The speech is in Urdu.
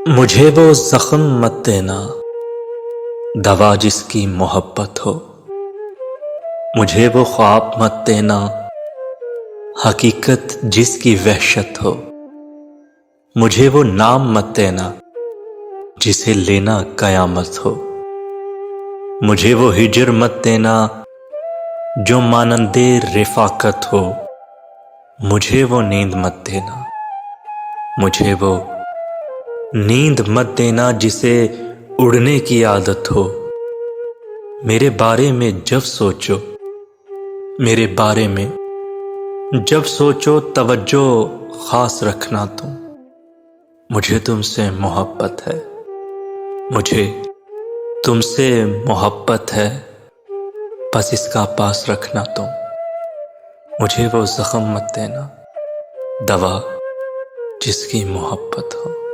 مجھے وہ زخم مت دینا دوا جس کی محبت ہو، مجھے وہ خواب مت دینا حقیقت جس کی وحشت ہو، مجھے وہ نام مت دینا جسے لینا قیامت ہو، مجھے وہ ہجر مت دینا جو مانندے رفاقت ہو، مجھے وہ نیند مت دینا، مجھے وہ نیند مت دینا جسے اڑنے کی عادت ہو، میرے بارے میں جب سوچو، میرے بارے میں جب سوچو توجہ خاص رکھنا تم، مجھے تم سے محبت ہے، مجھے تم سے محبت ہے، بس اس کا پاس رکھنا تم، مجھے وہ زخم مت دینا دوا جس کی محبت ہو۔